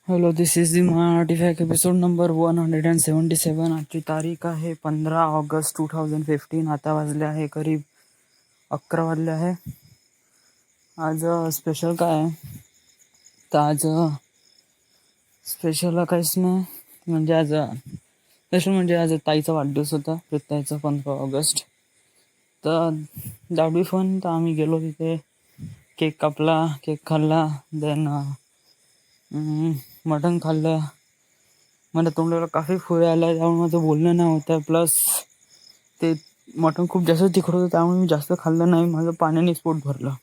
Hello, this is the Marathi FAQ episode number 177. आजची तारीख आहे 15 ऑगस्ट 2015. आता वाजले आहे करीब 11 वाजले आहे. आज स्पेशल काय आहे तर आज स्पेशल काहीच नाही. म्हणजे आज ताईचा वाढदिवस होता, प्रत्ययाचा 15 ऑगस्ट. तर दाबी फन तर आम्ही गेलो तिथे, केक कापला, केक खाल्ला, देन मटण खाल्लं. मला तोंडाला काफी फुळे आल्या, त्यामुळे माझं बोलणं नाही होतं. प्लस ते मटण खूप जास्त तिखट होतं, त्यामुळे मी जास्त खाल्लं नाही. माझं पाण्यानेच पोट भरलं.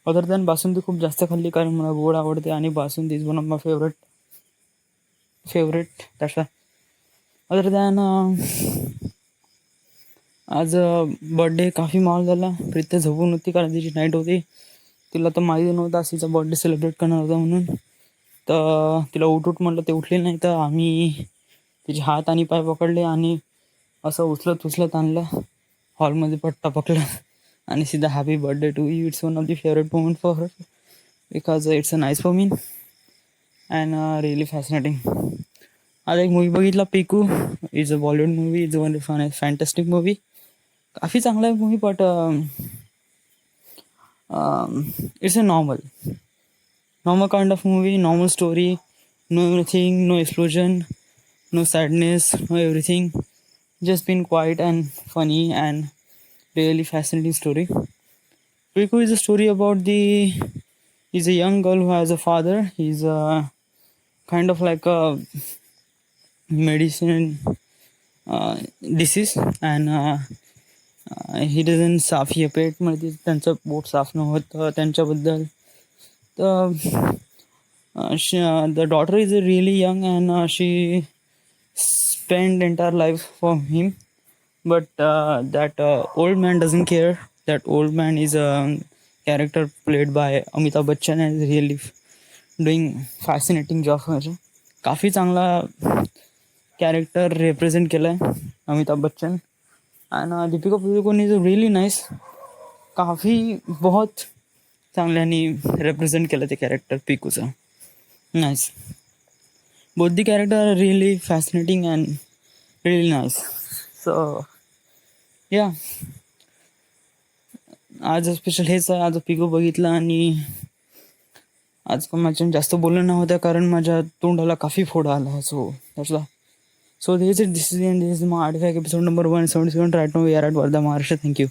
अदर दॅन बासुंदी खूप जास्त खाल्ली, कारण मला गोड आवडते आणि basundi is one of my favourite तसा. अदर दॅन आज बर्थडे काफी माहोल झाला. प्रीत्या झोपून होती, कारण तिची नाईट होती. तिला तर माहिती नव्हतं तिचा बर्थडे सेलिब्रेट करणार होता म्हणून. तर तिला उठ म्हटलं, ते उठले नाही. तर आम्ही तिचे हात आणि पाय पकडले आणि असं उचलत आणलं, हॉलमध्ये पट्टा पकडला आणि सीधा happy birthday to you. It's one of the favourite moment for her, because it's a nice for me and really fascinating. आज एक मूवी बघितला, Piku. Is a Bollywood movie, is one fantastic movie. काफी चांगला आहे movie, but it's a normal kind of movie, normal story, no anything, no explosion, no sadness, no everything. Just been quiet and funny and really fascinating story. Piku is a story about he's a young girl who has a father. He's kind of like a medicine disease, and he doesn't साफ पेटमध्ये त्यांचं पोट साफ न होत त्यांच्याबद्दल. तर the daughter is really young, and she spent entire life for him, but that old man doesn't care. That old man is a character played by Amitabh Bachchan, and is really doing fascinating job. काफी चांगला character represent केलाय अमिताभ बच्चन. आणि Deepika Padukone is really nice. काफी बहुत चांगल्याने represent केलं ते character पिकूचं. Nice. Both the character are really fascinating and really nice. So yeah, आज स्पेशल हेच आहे. आज पिकू बघितला आणि आज पण माझ्या जास्त बोलणं नव्हतं, कारण माझ्या तोंडाला काफी फोडा आला. So this is my artifact episode number 177 right now. We are at Varda, Maharashtra. Thank you.